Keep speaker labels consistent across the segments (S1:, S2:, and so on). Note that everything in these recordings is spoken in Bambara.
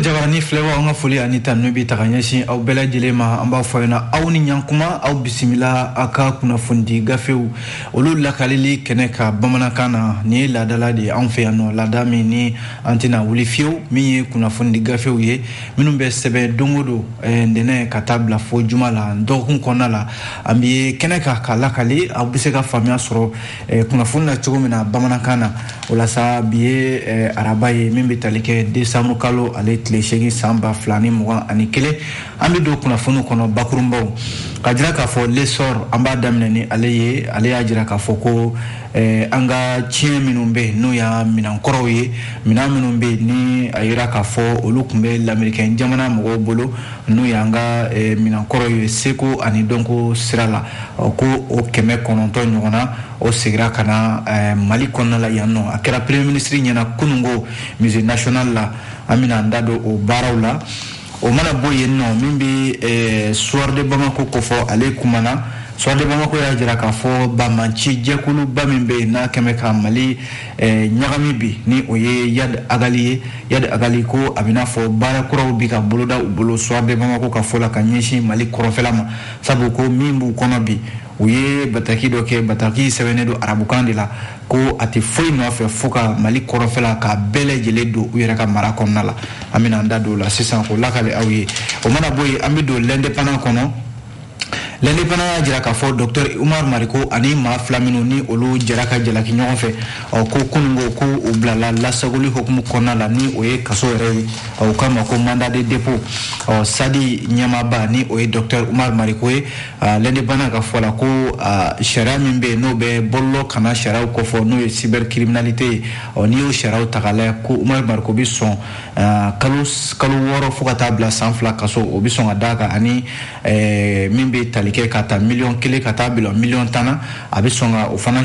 S1: Jabarani flewa nga foli anita nubi takanyasi au bela jelema amba fayna au ni nyankuma au bisimila aka kuna fundi gafeu olu lakalili keneka bamanakana ni ladala de anfeyano ladami ni antina wulifio mi kuna fundi gafeu ye minumbe sebe dongodo ndene katabla fo jumala ndokun konala ambi keneka kalakali au biseka famia soro kuna funda chugumina bamanakana olasa biye arabaye mimbe talike desamru kalo ale tleshegi samba flani mwa anikele amido kuna funu kono bakurumbo kajira ka fo lesor amba damneni ale ajira ka fo ko anga chien minumbe no ya minankoroye minumbe ni ayira ka fo olukumbe l'americain jamana mo bolo no ya anga minankoroye seko ani donko sirala ko o keme kononto nyona o sigira kana mali konna la yanno akera premier ministre nyana kunungo musée national la amina ndado o barawla o mana boye no mimbi soir de Bamako ko fo ale kumana soir de Bamako ya jira ka fo ba manchi jekulu ba mimbe na kemeka mali nyagami bi ni oye yad agali ko abina fo bara kuraw bi ka boloda bolo soir de Bamako ka fo la kanyeshi mali korofelama sabu ko mimbu kono bi uye bataki doke bataki sevenedo arabukandi la ko ati foi no fe foka mali korofela ka bele jele do uyera ka mara konna la amina ndado la sisan ko lakale awiye o mana boy amido l'indépendant kono l'indépendant jira ka fo docteur Umar Mariko ani ma flamino ni olu jira ka jela ki ñoxo fe ko kungo ko ublala la sagoli hukumu konna la ni oye kaso re o kama ko mandat de dépôt sadi nyama ba ni oye docteur Umar Mariko l'indépendant ka fo la ko shara mimbe no be bollo kana shara ko fo no cybercriminalité ni o shara takala ko Umar Mariko bi son kalu woro fo ka tabla sanfla kaso o bi son adaka ani mimbe talike kata million kile kata bilo million tana abi songa o fana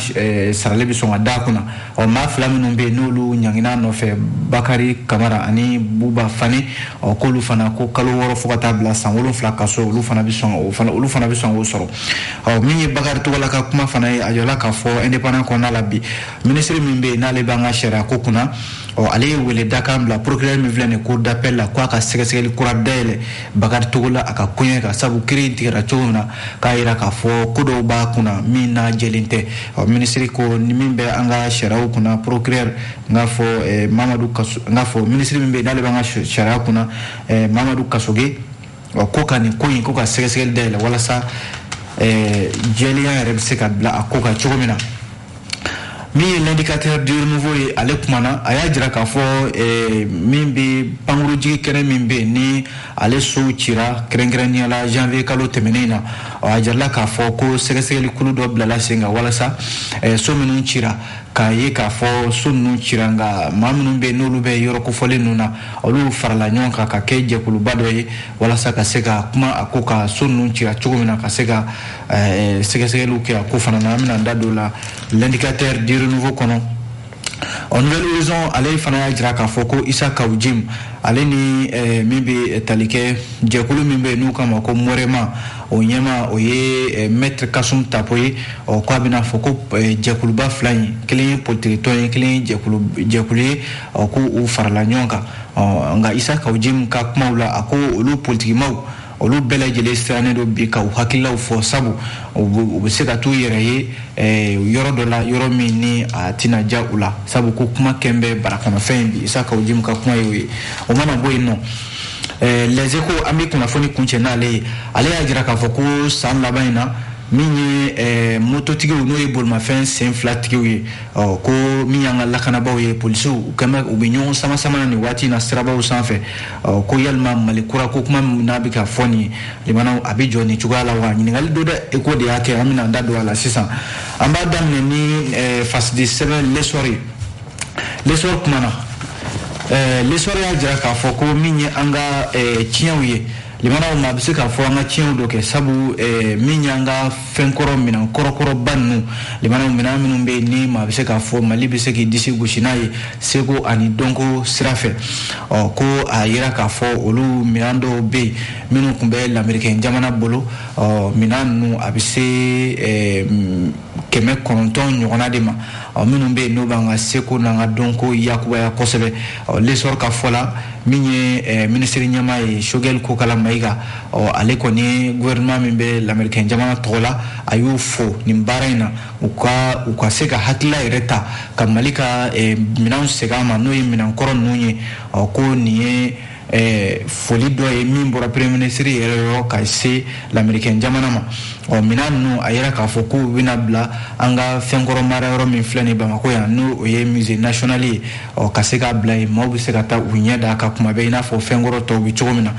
S1: sarale bi songa dakuna o ma flamino be nolu nyangina no fe Bakari Kamara ani Buba Fani o kolu fana ko kalu woro fo kata bla san wolo fla kaso olu fana bi songa o fana olu fana bi songa o soro o mi Bakari to wala ka kuma fana ajola ka fo indépendant ko na labi ministre mimbe na le banga shera ko kuna o ale wele dakam la procureur mi vlene cour d'appel la kwa ka sekeseli cour d'appel Bakari to wala aka kunya ka sabu kiri tira chona kaira ka fo kudo ba kuna mina jelinte ministre ko nimbe anga sharau kuna procureur ngafo Mamadou Kasso ngafo ministre mimbe dale banga sharau kuna Mamadou Kassoge ko kani ko ka sekesel dele wala sa jelia rebse ka bla akoka chomina mi l'indicateur du renouveau est à l'écoumana aya jira ka fo mimbe panguruji kene mimbe ni ale so chira krengrenia la janvier kalo temenina ajalla ka fo ko segeseli kulu do blala singa wala sa so minu chira ka ye ka fo sunnu chiranga mamnu be nolu be yoro ko fole nuna olu farala nyonka ka keje kulu badoye wala sa ka sega kuma akoka sunnu chira chugumina ka sega segeselu ke akofana na amina ndadola l'indicateur du renouveau kono en nouvelle horizon ale fana jira ka foko Isa Kaujim ale ni mimbe talike jekulu mimbe nu kama ko morema o nyema o ye maître Kasum Tapoye o ko bina foko jekulu ba flani clean politique to clean jekulu o ko u farla nyonka nga Isa Kaujim ka maula ako olu politique maw olu bela jele strane do bi ka hakilla fo sabu o se ka to yere yoro dola yoro mini atina jaula sabu ko kuma kembe barakana fendi Isa Kaujim ka kuma yoyi o mana boy no les échos ami kuna foni kunche na ale ajira ka foko san labaina minye mototigi no e bolma fen sen flatigi ko minyanga lakana bawe polisu kama ubinyon sama ni wati na straba usanfe ko yalma malikura ko kuma nabika foni limana abijo ni chugala wa ni ngal doda eko de yake amina ndado ala sisa amba damne ni fas 17 lesori kumana lesori ya jira ka foko minye anga chienwe limana o mabise ka fo anga chienw do ke sabu minyanga fenkoro mina korokoro bannu limana mina minum be ni mabise ka fo mali bise ki disi gushinaye sego ani donko sirafe ko ayira ka fo olu mirando be minu kumbe l'americain jamana bolo minanu abise kɛmɛ kɔnɔntɔn ɲɔgɔnna de ma minnu bɛ yen n'o b'an ka seko n'an ka dɔnko yakubaya kosɛbɛ lesɔr ka fɔ la min ye minisiri ɲɛmaa ye Shogel Kokala Mayiga ale kɔni gouvernement min bɛ l'Américain jamana tɔgɔ la a y'u fo nin baara in na u ka se ka hakilila yɛrɛ ta ka Mali ka minɛnw segin a ma n'o ye minɛn kɔrɔ ninnu ye ko nin ye foli dɔ ye min bɔra premier ministre yɛrɛ yɔrɔ ka se l'Américain jamana ma minɛn ninnu a yɛrɛ k'a fɔ k'u bɛna bila an ka fɛnkɔrɔ mara yɔrɔ min filɛ nin Bamako yan n'o o ye musée national ye ka se k'a bila yen maaw bɛ se ka taa u ɲɛ da ka kuma bɛɛ i n'a fɔ fɛnkɔrɔ tɔw bɛ cogo min na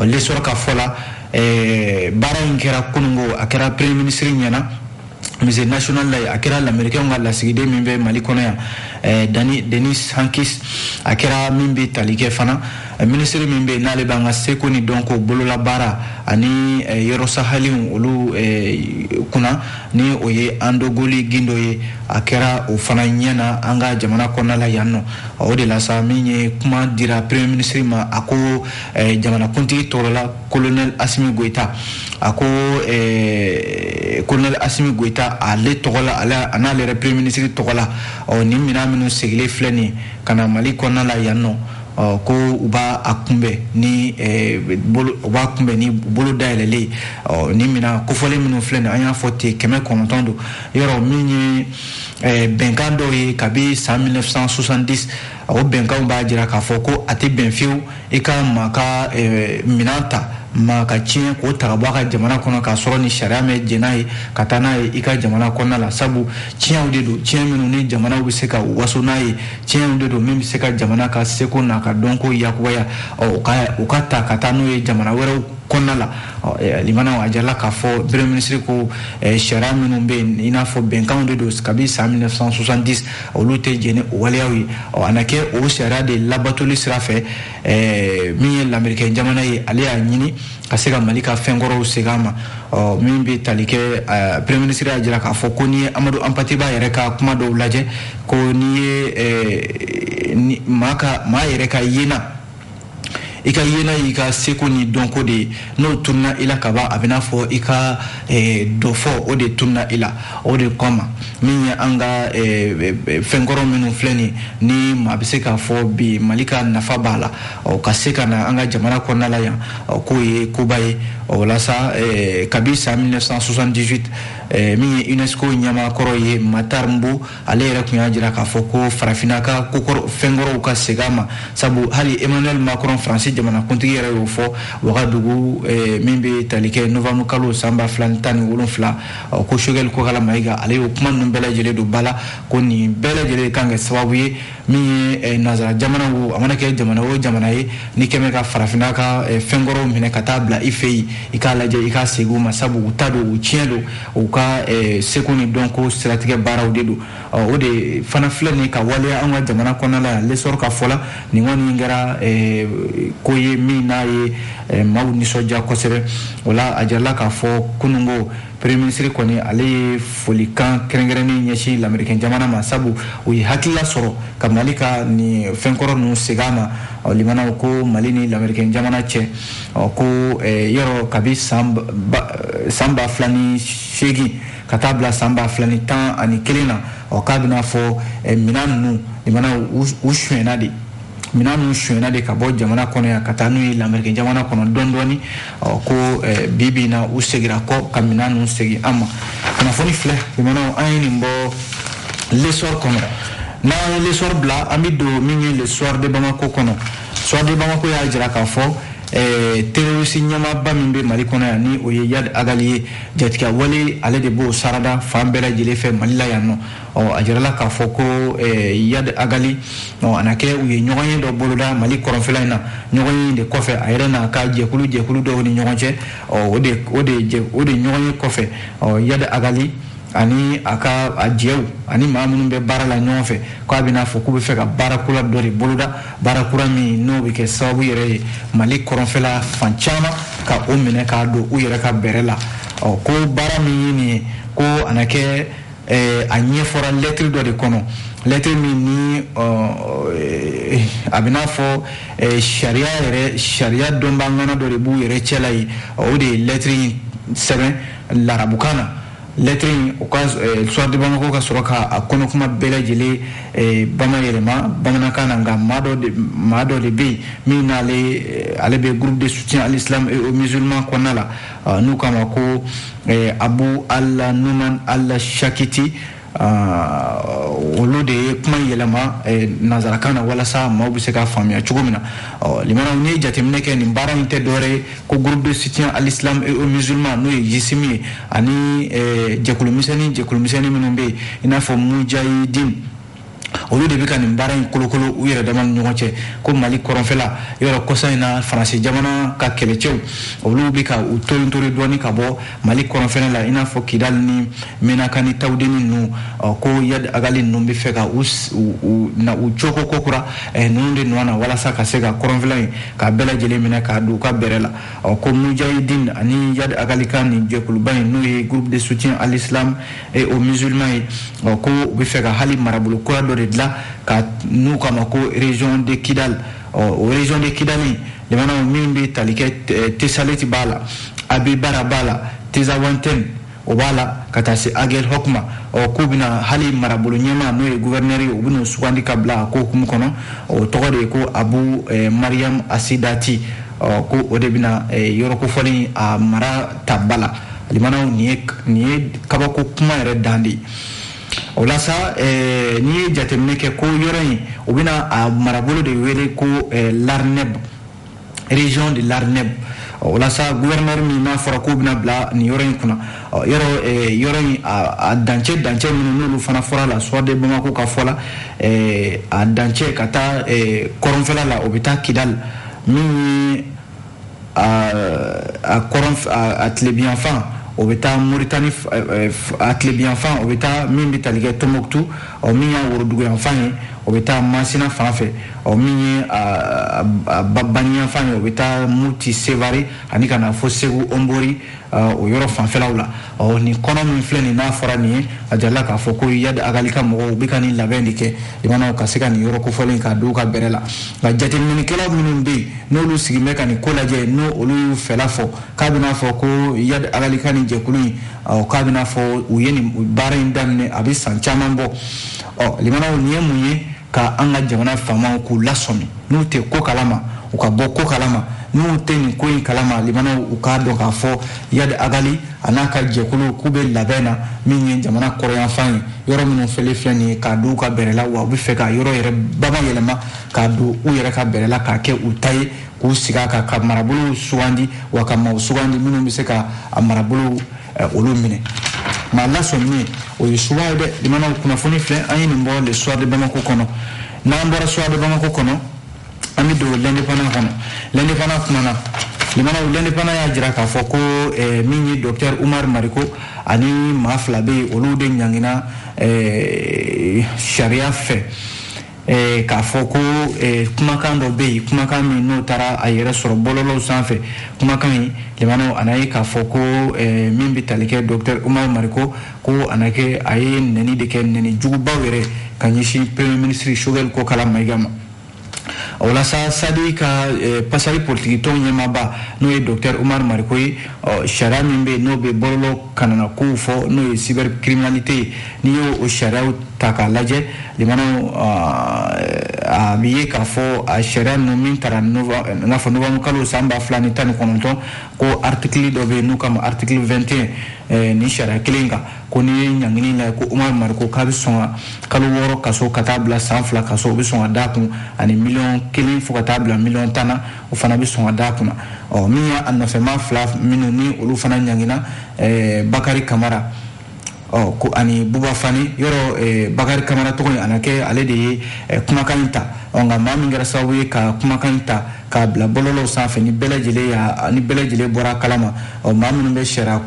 S1: lesɔr ka fɔ la baara in kɛra kunungo a kɛra premier ministre ɲɛna musée national la a kɛra l'Américain ka lasigiden min bɛ Mali kɔnɔ yan Denis Hankis a kɛra min bɛ tali kɛ fana ministre min bɛ n'ale b'an ka seko ni dɔnko bolola baara ani yɔrɔ sahalenw olu kunna ni o ye Andogoli Gindo ye a kɛra o fana ɲɛna an ka jamana kɔnɔna la yan nɔ o de la sa min ye kuma dira premier ministre ma a ko jamanakuntigi tɔgɔ la colonel Assimi Goïta a ko colonel Assimi Goïta ale tɔgɔ la a n'ale yɛrɛ premier ministre tɔgɔ la ni minɛn minnu sigilen filɛ nin ka na Mali kɔnɔna la yan nɔ ko u b'a kunbɛn ni bolo dayɛlɛlen ni minɛn kofɔlen minnu filɛ nin an y'a fɔ ten 900 don yɔrɔ min ye bɛnkan dɔw ye kabi san 1970 o bɛnkanw b'a jira k'a fɔ ko a tɛ bɛn fiyewu i ka maa ka minɛn ta maa ka tiɲɛ k'o ta ka bɔ a ka jamana kɔnɔ k'a sɔrɔ ni sariya mɛ jɛn n'a ye ka taa n'a ye i ka jamana kɔnɔna la sabu tiɲɛw de don tiɲɛ minnu ni jamanaw bɛ se ka waso n'a ye tiɲɛw de don min bɛ se ka jamana ka seko n'a ka dɔnko yakubaya u ka ta ka taa n'o ye jamana wɛrɛw kɔnɔna la limanaw a jarala k'a fɔ premier ministre ko sariya minnu bɛ yen i n'a fɔ bɛnkanw de don kabi san 1970 olu tɛ jɛn ni o waleyaw ye a na kɛ o sariya de labatoli sira fɛ min ye l'Américain jamana ye ale y'a ɲini ka se ka Mali ka fɛnkɔrɔw segin a ma min bɛ tali kɛ premier ministre y'a jira k'a fɔ ko n'i ye Amadu Ampatiba yɛrɛ ka kuma dɔw lajɛ ko n'i ye maa yɛrɛ ka yena i ka yena i ka seko ni dɔnko de n'o tunna i la ka ban a bɛ n'a fɔ i ka dɔ fɔ o de tunna i la o de kama min ye an ka fɛnkɔrɔ minnu filɛ nin ni maa bɛ se k'a fɔ bi Mali ka nafa b'a la ka se ka na an ka jamana kɔnɔna la yan k'o ye koba ye walasa kabi san 1978 min ye UNESCO ɲɛmaakɔrɔ ye Matar Mbo ale yɛrɛ tun y'a jira k'a fɔ ko farafinna ka fɛnkɔrɔw ka segin a ma sabu hali Emmanuel Macron Faransi jamanakuntigi yɛrɛ y'o fɔ Wagadugu min bɛ tali kɛ novembre kalo san 2017 ko Shogel Kokala Mayiga ale y'o kuma ninnu bɛɛ lajɛlen don ba la ko nin bɛɛ lajɛlen kan kɛ sababu ye min ye nanzara jamana wo a mana kɛ jamana o jamana ye ni kɛmɛ ka farafinna ka fɛnkɔrɔw minɛ ka taa bila i fɛ yen i k'a lajɛ i ka segin u ma sabu u ta don u tiɲɛ don u ka seko ni dɔnko siratigɛ baaraw de don o de fana filɛ nin ka waleya an ka jamana kɔnɔna la yan lesɔr ka fɔ la nin kɔni kɛra ko ye min n'a ye maaw nisɔndiya kosɛbɛ o la a jarala k'a fɔ kunungo premier ministre kɔni ale ye folikan kɛrɛnkɛrɛnnen ɲɛsin l'Américain jamana ma sabu u ye hakilila sɔrɔ ka Mali ka nin fɛnkɔrɔ ninnu segin a ma limanaw ko Mali ni l'Américain jamana cɛ ko yɔrɔ kabi san 2008 ka taa bila san 2011 na k'a bɛna fɔ minɛn ninnu limanaw u sonyɛnna de minɛn ninnu sonyɛnna de ka bɔ jamana kɔnɔ yan ka taa n'u ye l'Américain jamana kɔnɔ dɔɔni dɔɔni ko bi na u segira kɔ ka minɛn ninnu segin an ma kunnafoni filɛ limanaw an ye nin bɔ lesɔr kɔnɔ n'an ye lesɔr bila an bɛ don min ye le soir de Bamako kɔnɔ soir de Bamako y'a jira k'a fɔ terroriste ɲɛmaaba min bɛ Mali kɔnɔ yan ni o ye Yad Agali ye jatigɛ wale ale de b'o sarada fan bɛɛ lajɛlen fɛ Mali la yan nɔ a jirala k'a fɔ ko Yad Agali a na kɛ u ye ɲɔgɔn ye dɔ boloda Mali kɔrɔnfɛla in na ɲɔgɔn ye de kɔfɛ a yɛrɛ n'a ka jɛkulu dɔw ni ɲɔgɔn cɛ o de ɲɔgɔn ye kɔfɛ Yad Agali ani a jɛw ani maa minnu bɛ baara la ɲɔgɔn fɛ k'a bɛna fɔ k'u bɛ fɛ ka baara kura dɔ de boloda baara kura min n'o bɛ kɛ sababu yɛrɛ ye Mali kɔrɔnfɛla fan caman ka o minɛ k'a don u yɛrɛ ka bɛrɛ la ko baara min ye nin ye ko a na kɛ a ɲɛfɔra lɛtiri dɔ de kɔnɔ lɛtiri min ni a bɛna fɔ sariya dɔnbagana dɔ de b'u yɛrɛ cɛla ye o de ye lɛtiri sɛbɛn larabukan na lettre o ka soir de Bamako ka sɔrɔ ka kono kuma bɛɛ lajɛlen bama yɛlɛma bamanankan na nka maa dɔ de bɛ yen min n'ale bɛ groupe de soutien à l'islam et aux musulmans kɔnɔna la n'u k'a ma ko Abu Allah Numan Allah Shakiti olu de ye kuma yɛlɛma nanzarakan na walasa maaw bɛ se k'a faamuya cogo min na limanaw n'i ye jateminɛ kɛ nin baara in tɛ dɔwɛrɛ ye ko groupe de soutien à l'islam et aux musulmans n'o ye JISIM ye ani jɛkulumisɛnnin minnu bɛ yen i n'a fɔ Mujahideen olu de bɛ ka nin baara in kolokolo u yɛrɛ dama ni ɲɔgɔn cɛ ko Mali kɔrɔnfɛla yɔrɔ kɔsa in na Faransi jamana ka kɛlɛcɛw olu bɛ ka u torin dɔɔni ka bɔ Mali kɔrɔnfɛla la i n'a fɔ Kidal ni Menaka ni Tawudeni ninnu ko Yad Agali ninnu bɛ fɛ ka u cogo kokura ninnu de nɔ na walasa ka se ka kɔrɔnfɛla in k'a bɛɛ lajɛlen minɛ k'a don u ka bɛrɛ la ko Mujahideen ani Yad Agali ka nin jɛkuluba in n'o ye groupe de soutien à l'islam et aux musulmans ye ko u bɛ fɛ ka hali marabolo kura dɔ de dilan ka n'u k'a ma ko région de Kidal o région de Kidal limanaw min bɛ tali kɛ Tesaleti b'a la Abibara b'a la Tezawanten o b'a la ka taa se Agel Hokma k'u bɛna hali marabolo ɲɛmaa n'o ye gouverneur ye u bɛna sugandi ka bila a ko hukumu kɔnɔ o tɔgɔ de ye ko Abu Mariam Asidati ko o de bɛna yɔrɔ kofɔli a mara ta ba la limanaw nin ye kabako kuma yɛrɛ dan de ye o la sa n'i ye jateminɛ kɛ ko yɔrɔ in u bɛna a marabolo de wele ko l'Arneb région de l'Arneb o la sa gouverneur min n'a fɔra k'u bɛna bila nin yɔrɔ in kunna yɔrɔ in a dancɛ minnu n'olu fana fɔra la soit de Bamako ka fɔ la a dancɛ ka taa kɔrɔnfɛla la o bɛ taa Kidal min ye a tilebiyanfan o bɛ taa Mauritanie a tilebiyanfan o bɛ taa min bɛ tali kɛ Tombouctou min y'a worodugu yanfan ye o bɛ taa Masina fan fɛ min ye Bani yanfan ye o bɛ taa Mouti Sévaré ani ka na fɔ Segu Ombori o yɔrɔ fanfɛlaw la nin kɔnɔ min filɛ nin n'a fɔra nin ye a jalila k'a fɔ ko Yad Agali ka mɔgɔw u bɛ ka nin labɛn de kɛ limanaw ka se ka nin yɔrɔ kofɔlen k'a don u ka bɛrɛ la nka jateminɛkɛlaw minnu bɛ yen n'olu sigin bɛ ka nin ko lajɛ n'o olu y'u fɛla fɔ k'a bɛna fɔ ko Yad Agali ka nin jɛkulu in k'a bɛna fɔ u ye nin baara in daminɛ a bɛ san caman bɔ limanaw nin ye mun ye ka an ka jamana faamaw k'u lasɔmi n'u tɛ ko kalama u ka bɔ ko kalama n'u tɛ nin ko in kalama limanaw u k'a dɔn k'a fɔ Yad Agali a n'a ka jɛkulu k'u bɛ labɛn na min ye jamana kɔrɔyanfan ye yɔrɔ minnu fɛlen filɛ nin ye k'a don u ka bɛrɛ la wa u bɛ fɛ ka yɔrɔ yɛrɛ bama yɛlɛma k'a don u yɛrɛ ka bɛrɛ la k'a kɛ u ta ye k'u sigi a kan ka marabolo sugandi wa ka maaw sugandi minnu bɛ se ka a marabolo olu minɛ maa lasɔminen o ye suba ye dɛ limanaw kunnafoni filɛ an ye nin bɔ le soir de Bamako kɔnɔ n'an bɔra soir de Bamako kɔnɔ an bɛ don l'indépendant kɔnɔ l'indépendant kumana limanaw l'indépendant y'a jira k'a fɔ ko min ye docteur Umar Mariko ani maa fila bɛ yen olu de ɲangina sariya fɛ k'a fɔ ko kumakan dɔ bɛ yen kumakan min n'o taara a yɛrɛ sɔrɔ bɔlɔlɔw sanfɛ kumakan in limanaw a n'a ye k'a fɔ ko min bɛ tali kɛ docteur Umar Mariko ko a n'a kɛ a ye nɛni de kɛ nɛni jugubaw yɛrɛ ka ɲɛsin premier ministre Choguel Kokala Mayiga ma o la sa Sadi ka pasali politiki tɔn ɲɛmaaba n'o ye docteur Umar Mariko ye sariya min bɛ yen n'o bɛ bɔlɔlɔ kanana kow fɔ n'o ye cybercriminalité ye n'i y'o sariyaw ta k'a lajɛ limanaw a bɛ ye k'a fɔ a sariya ninnu min taara n'a fɔ novembre kalo san 2019 ko article dɔ bɛ yen n'u k'a ma article 21 ni sariya kelen kan ko n'i ye ɲangini la ko Umar Mariko k'a bɛ sɔn ka kalo 6 kaso ka taa bila san 2 kaso o bɛ sɔn ka d'a kun ani $1,000,000 fo ka taa bila $1,000,000 na o fana bɛ sɔn ka d'a kunna min y'a nɔfɛma fila minnu ni olu fana ɲangina Bakari Kamara ko ani Buba Fani yɔrɔ Bakari Kamara tɔgɔ in a na kɛ ale de ye kumakan in ta nka maa min kɛra sababu ye ka kumakan in ta k'a bila bɔlɔlɔw sanfɛ ni bɛɛ lajɛlen bɔra kalama maa minnu bɛ sariya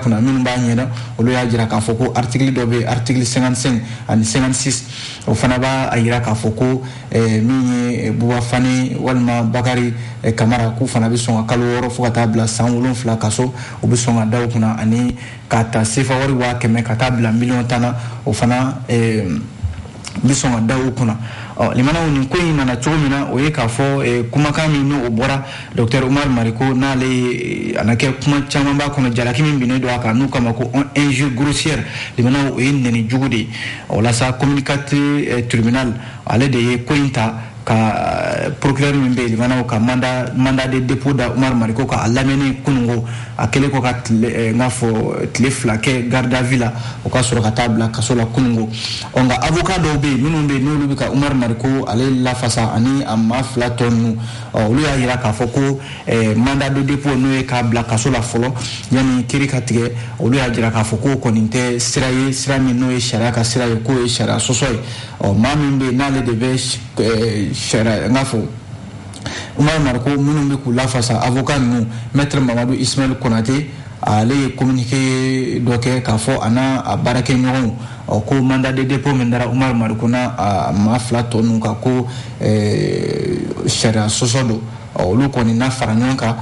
S1: kunna minnu b'a ɲɛdɔn olu y'a jira k'a fɔ ko article dɔ bɛ article 55 ani 56 o fana b'a jira k'a fɔ ko min ye Buba Fani walima Bakari Kamara k'u fana bɛ sɔn ka kalo 6 fo ka taa bila san 7 kaso u bɛ sɔn ka da u kunna ani k'a ta sefa wari 100,000 ka taa bila $1,000,000 na o fana bɛ sɔn ka da u kunna limana ni ko ina na chomina o ye ka fo kuma kan mi no obora Dr Omar Mariko na le anake kuma chama ba kono jalaki min bine do aka nu kama ko injure grossière limana o yin ni jugudi o la sa communicateur tribunal ale de ko inta ka procureur min be limana ka mandat de dépôt da Omar Mariko ka alamene kunungo akele ko ka ngafo tle flake garda villa o ka soro ka tabla ka sola kunungo onga avocat do be minun be no lubi ka Omar Mariko ale la fasa ani amma flatonu lu ya hira ka foko mandat de dépôt no e ka bla ka sola folo yani kiri ka tige lu ya jira ka foko koninte siraye sirami no e shara ka siraye ko e shara sosoy o mamin be na le debe shara ngafo Omar Mariko minun be ku la fasa avocat no maître Mamadou Ismaël Konaté ale communiqué doke ka fo ana barake nyon ko mandat de dépôt mendara Omar Mariko na ma flato nu ka ko shara sosodo lu ko ni na faranyon ka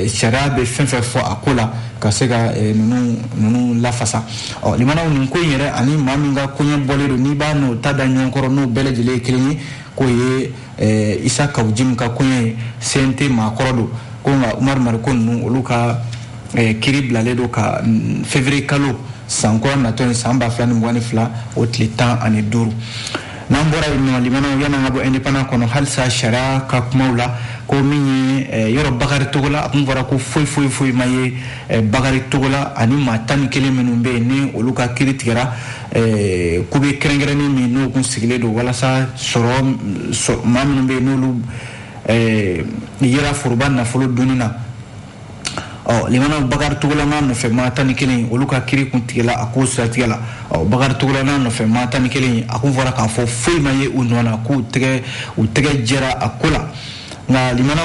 S1: shara be fenfe fo akola ka sega nunu la fasa limana nu ko yere ani maminga ko nyen bolero ni ba no tada nyon koro no belejele kelini ko ye isa kawjim ka ko ye sente ma korodo ko nga Omar Mariko nu luka kiri blale do ka février kalo sankora na ton samba flani mwani fla otli temps ani duru nambora ino limana yana ngabo indépendant kono halsa shara ka kumaula ko minyi yoro bagari togola akumvora ko foi maye bagari togola ani matani kele menumbe ni oluka kiri tigera kube krengreni mi no kun sigile do wala sa soro mamnumbe no lu yira furban na folo dunina limana bagar tugula na no fe mata ni kelen oluka kiri kun tigela akusa tigela bagar tugula na no fe mata ni kelen akun fora ka fo foi maye unona ku tege jera akula na limana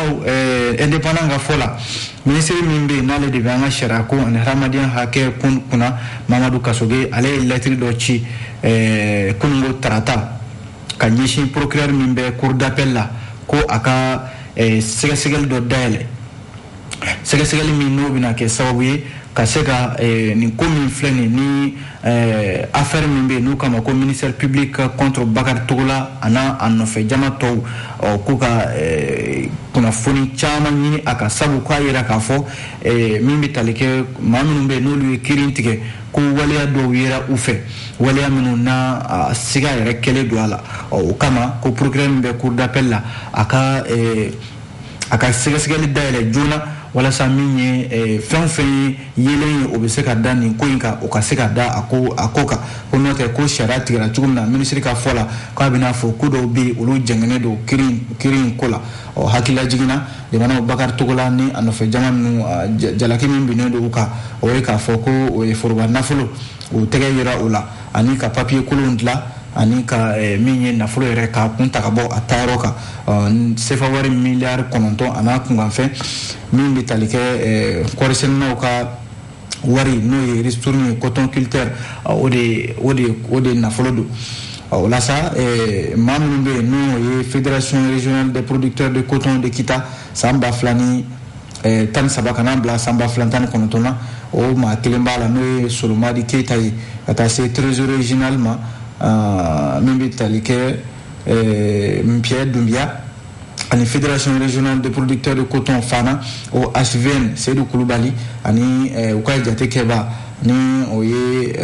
S1: indépendant ga fola ministre mimbe na le de banga shara ko an ramadian hake kun kuna Mamadou Kasoge ale lettre do ci kungo tarata kanyishi procureur mimbe cour d'appel la ko aka segal do dale segali mi no bina ke sababu ye ka sega ni commune fleni ni affaire min be no kama ko ministère public contre Bakar Togola ana anno fe jama to ko ka kuna foni chama ni aka sabu kwa yira ka fo min bi talike mamunu be no lu kirintige ko waliya do yira ufe waliya minu na siga yere kele do ala o kama ko programme be cour d'appel la aka segali daile juna wala sa minye fen yele o be se ka da ni ko inka o ka se ka da akoka ko note ko sharati gra tugumna ministry ka fola ko abina fo ko do be olu jengene do kirin kola o hakila jigina de mana Bakar Togola ni ano fe jamanu jalaki min bino do ka o e ka fo ko o e forba nafulo o tege yira ola ani ka papier kolondla ani ka minye nafulo yere ka punta ka bo ataro ka sefa wari milliard kononto ana kunganfe min bi talike korisen no ka wari no ye retourner coton culture ode nafulo do la sa mamnumbe no ye fédération régionale des producteurs de coton de Kita samba flani tan sabakana bla samba flantan konontona o ma kelemba la no solomadi Keita ata c'est très originalement Mimbi Talike Pierre Doumbia ani fédération régionale de producteurs de coton Fana au HVN Seydou Koulibaly ani Ukay Jate Keba ni oye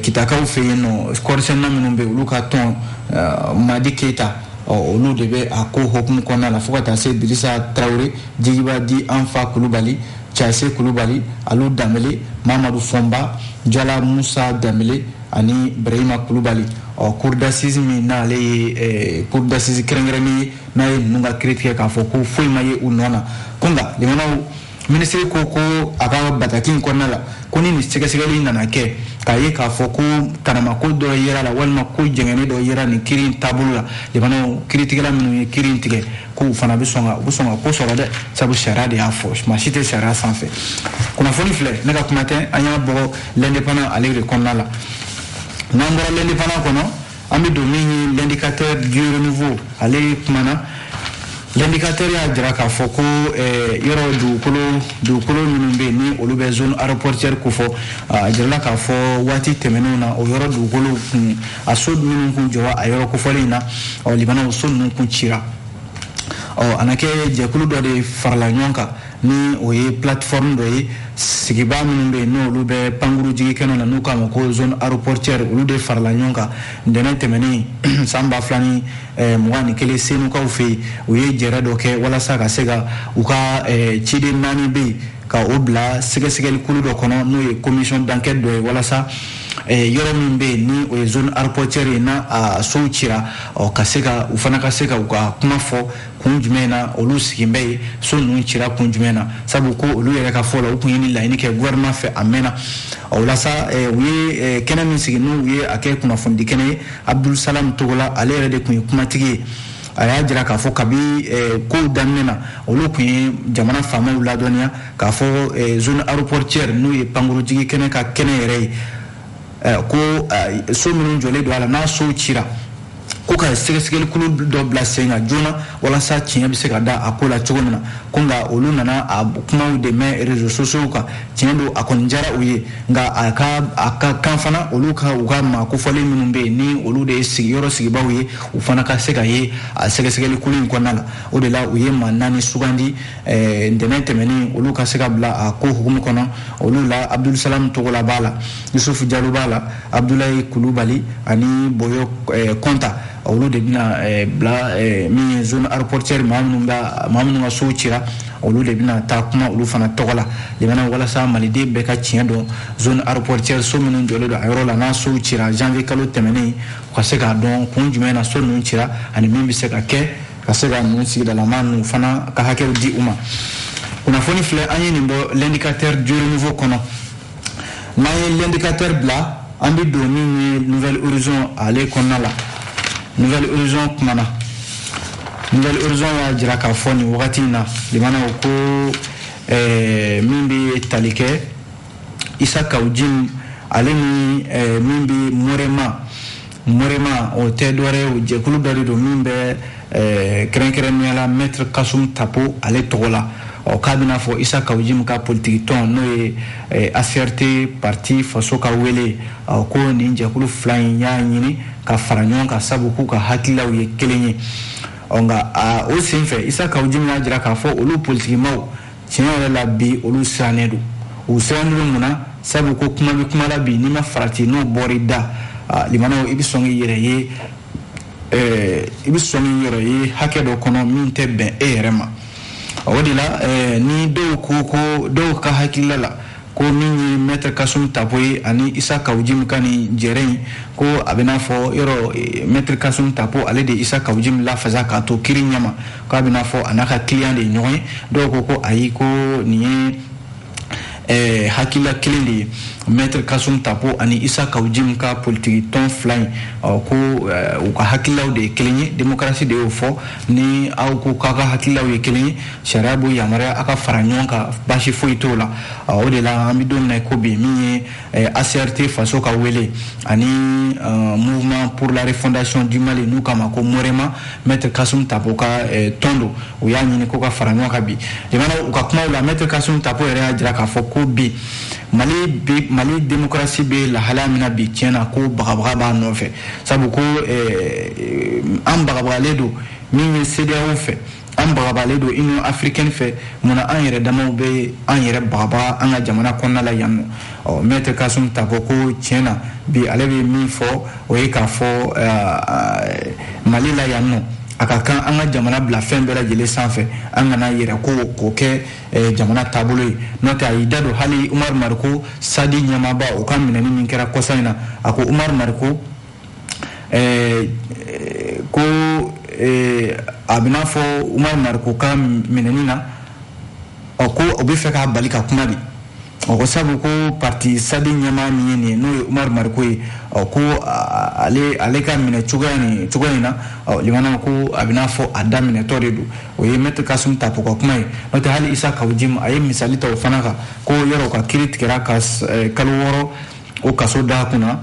S1: kitaka ufeyeno skorsenna minumbe uluka ton Madi Keita olu debe ako hokum kona la fokata se Idrissa Traoré Djiba Di Anfa Koulibaly Chaise Koulibaly Alou Damele Mamadou Fomba Jala Moussa Damele ani Brahima Koulibaly cour d'assises mi na le cour d'assises krengreni na nunga critique ka foko foi maye unona konga limana ministre ko aka batakin konnala koni ni segali nana ke kaye ka foko tanama ko do yera la walma ko jengene do yera ni kirin tabula limana critique la minu kirin tige ko fana bisonga ko sora de sabu shara de afo ma cité shara sans fait kuna foni fle ne ka kumatin anya bo l'indépendant alegre konnala nangora l'indépendant kono ami domini l'indicateur du renouveau ale kumana l'indicateur y'a dira k'a fɔ ko yɔrɔ dugukolo minnu bɛ yen ni olu bɛ zone aéroportière ko fɔ a jirala k'a fɔ waati tɛmɛnenw na o yɔrɔ dugukolo kun a so minnu kun jɔra a yɔrɔ kofɔlen in na Libana o so ninnu kun cira a na kɛ jɛkulu dɔ de farala ɲɔgɔn kan ni o ye plateforme dɔ ye sigiba minnu bɛ yen n'olu bɛ pankuru jigi kɛnɛ na n'u k'a ma ko zone aéroportière olu de farala ɲɔgɔn kan ntɛnɛn tɛmɛnen san 2021 senukaw fɛ yen u ye jɛrɛ dɔ kɛ walasa ka se ka u ka ciden 4 bɛ yen ka o bila sɛgɛsɛgɛli kulu dɔ kɔnɔ n'o ye commission d'enquête dɔ ye walasa yɔrɔ min bɛ yen ni o ye zone aéroportière ye na a sow cira ka se ka u fana ka se ka u ka kuma fɔ kun jumɛn na olu sigin bɛ yen so ninnu cira kun jumɛn na sabu ko olu yɛrɛ ka fɔ la u kun ye ni laɲini kɛ gouvernement fɛ a mɛnna o la sa u ye kɛnɛ min sigi n'u ye a kɛ kunnafoni kɛnɛ ye Abdul Salam Togola ale yɛrɛ de kun ye kumatigi ye a y'a jira k'a fɔ kabi kow daminɛ na olu kun ye jamana faamaw ladɔnniya k'a fɔ zone aéroportière n'o ye pankuru jigi kɛnɛ ka kɛnɛ yɛrɛ ye ko so minnu jɔlen don a la n'a sow cira ko ka sɛgɛsɛgɛli kulu dɔ bila sen kan joona walasa tiɲɛ bɛ se ka da a ko la cogo min na ko nka olu nana a kumaw de mɛn réseaux sociaux kan tiɲɛ don a kɔni diyara u ye nka a ka kan fana olu ka u ka maakofɔlen minnu bɛ yen ni olu de ye sigiyɔrɔ sigibaw ye u fana ka se ka ye a sɛgɛsɛgɛli kulu in kɔnɔna la o de la u ye maa 4 sugandi ntɛnɛn tɛmɛnen olu ka se ka bila a ko hukumu kɔnɔ olu la Abdul Salam Togola b'a la Yusufu Jalo b'a la Abdoulaye Kulubali ani Boyo Konta olu de bina bila min ye zone aéroportière maa minnu ka sow cira olu de bina taa kuma olu fana tɔgɔ la limana walasa maliden bɛɛ ka tiɲɛ dɔn zone aéroportière so minnu jɔlen don a yɔrɔ la n'a sow cira janvier kalo tɛmɛnen u ka se k'a dɔn kun jumɛn na so ninnu cira ani min bɛ se ka kɛ ka se ka ninnu sigidalama ninnu fana ka hakɛw di u ma kunnafoni filɛ an ye nin bɔ l'indicateur du renouveau kɔnɔ n'an ye l'indicateur bila an bɛ don min ye Nouvelle Horizon ale kɔnɔna la Nouvelle Horizon kumana Nouvelle Horizon y'a jira k'a fɔ nin wagati in na limana ko min bɛ tali kɛ Isa Kawujim ale ni min bɛ Morema o tɛ dɔ wɛrɛ ye o jɛkulu dɔ de don min bɛ kɛrɛnkɛrɛnnenya la Maître Kasum Tapo ale tɔgɔ la k'a bɛna fɔ Isa Kawujim ka politique tɔn n'o ye ACRT parti faso ka wele ko nin jɛkulu fila in y'a ɲini ka fara ɲɔgɔn kan sabu k'u ka hakililaw ye kelen ye nka o sen fɛ Isa Kawujim y'a jira k'a fɔ olu politikimaw tiɲɛ yɛrɛ la bi olu sirannen don u sirannen don mun na sabu ko kuma bɛ kuma la bi n'i ma farati n'o bɔr'i da limanaw i bɛ sɔn k'i yɛrɛ ye hakɛ dɔ kɔnɔ min tɛ bɛn e yɛrɛ ma o de la ni dɔw ko dɔw ka hakilila la ko min ye Maître Kasum Tapo ye ani Isa Kawujim ka ni jɛrɛ in ko a bɛ n'a fɔ yɔrɔ Maître Kasum Tapo ale de Isa Kawujim lafasa k'a to kiri ɲɛma k'a bɛ n'a fɔ a n'a ka client de ye ɲɔgɔn ye dɔw ko ayi ko nin ye hakilila kelen de ye Maître Kasum Tapo ani Isa Kawujim ka politique tɔn fila in ko u ka hakililaw de ye kelen ye démocratie de y'o fɔ ni aw ko k'aw ka hakililaw ye kelen ye sariya b'o yamaruya a ka fara ɲɔgɔn kan basi foyi t'o la o de la an bɛ don min na ko bi min ye ACRT faso ka wele ani mouvement pour la refondation du Mali n'u k'a ma ko Morema Maître Kasum Tapo ka tɔn don u y'a ɲini ko ka fara ɲɔgɔn kan bi jamana u ka kumaw la Maître Kasum Tapo yɛrɛ y'a jira k'a fɔ ko bi Mali démocratie bɛ lahalaya min na bi tiɲɛ na ko bagabaga b'a nɔfɛ sabu ko an bagabagalen don min ye CEDEAO fɛ an bagabagalen don Union africaine fɛ munna an yɛrɛ damaw bɛ an yɛrɛ bagabaga an ka jamana kɔnɔna la yan nɔ Maître Kasum Tapo ko tiɲɛ na bi ale bɛ min fɔ o ye k'a fɔ Mali la yan nɔ a ka kan an ka jamana bila fɛn bɛɛ lajɛlen sanfɛ an kana yɛrɛ k'o kɛ jamana taabolo ye n'o tɛ a y'i da don hali Umaru Mariko Sadi ɲɛmaaba o ka minɛni min kɛra kɔsa in na a ko Umaru Mariko ko a bɛ n'a fɔ Umaru Mariko ka minɛni na ko o bɛ fɛ k'a bali ka kuma de ko sabu ko parti Sadi ɲɛmaa min ye nin ye n'o ye Umaru Mariko ye ko ale ka minɛ cogoya in na limana ko a bɛ n'a fɔ a daminɛtɔ de don o ye Maître Kasum Tapo ka kuma ye n'o tɛ hali Isa Kawujim a ye misali ta o fana kan ko yɔrɔ ka kiiri tigɛra ka kalo 6 o kaso d'a kunna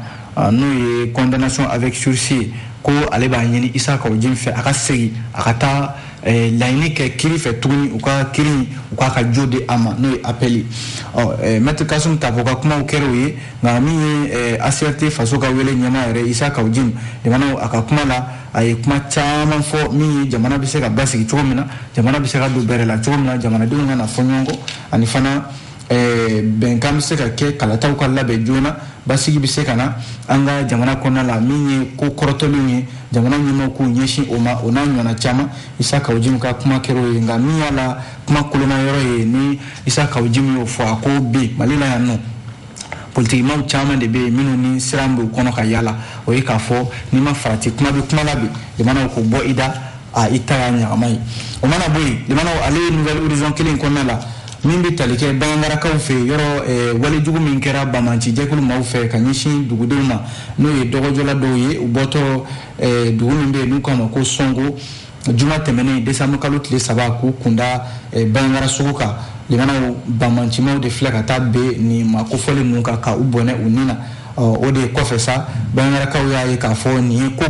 S1: n'o ye condamnation avec sursis ko ale b'a ɲini Isa Kawujim fɛ a ka segin a ka taa laini ke kiri fe tuguni uka kiri uka ka jode ama no appeli maître Kasum tapoka kuma ukero ye ngami ACRT faso ka wele nyama yare Isa Kawjim de mana aka kuma la ay kuma chama fo mi jamana bi se ka basi chomina jamana bi se ka do berela chomina jamana de ngana fonyongo ani fana ben kam se ka ke kala taw kala be jona basigi bi se kana anga jamana kona la minye ko korotolunye jamana nyimo ku nyeshi oma ona nyona chama Isa Kawjim ka kuma kero nga miyala kuma kulona yoro ye ni Isa Kawjim yo fo ko bi malila ya no politiquement chama de be minu ni sirambu kono ka yala o yi ka fo ni ma farati kuma bi kuma labi de mana ko bo ida a ita nya amai o mana boy de mana ale nouvelle horizon kilin konna la min bi talike bangara kaw fe yoro wali jugu min kera bamanci jekulu maw fe kanyishi duguduma no ye dogojola do ye uboto dugu min be nu kama ko songo juma temene décembre kalo tile saba ku kunda bangara suguka limana bamanci maw de fleka tabbe ni makofole nuka ka ubone unina o de kofesa bangara kaw ya ye ka fo ni ko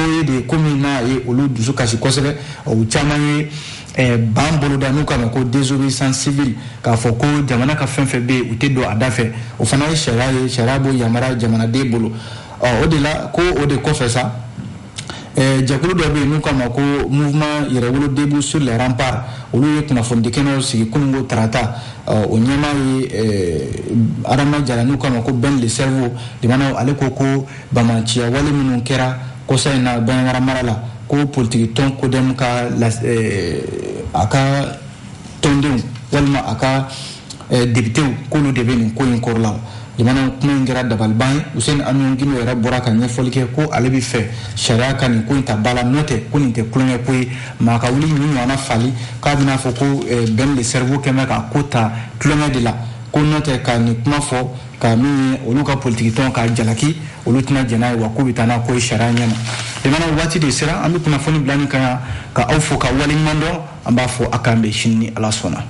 S1: ye de komina ye olu dusu kasi kosebe o chama ye bambolo da nuka ko désobéissance civile ka fo ko jamana ka fenfe be utedo adafe o fana shara bo yamara jamana de bolo o de la ko o de kofesa jakulu do be nuka ko mouvement irewolo debout sur les remparts olu ye kuna fondi keno sigi kungo trata o nyama ye arama jara nuka ko ben le cerveau de mana ale ko bamantia wale minun kera ko sa na bangara marala ko politique ton ko dem ka aka tondem walma aka député ko no debe ni ko en korla de mana kuma ngira dabal ban Hussein Amion Gino era boraka ne folike ko alebi fe sharia kan ko inta bala note ko nite kulunge ko maka wuli ni wana fali ka dina fo ko ben le cerveau kema ka kota kulunge de la ko note ka ni kuma fo ka mi oluka politique ton ka jalaki olutina jana wa ko bitana ko sharia nyama de mana wati de sera ambi kuna foni blani ka au fo ka wali mando amba fo akambe shinni ala sona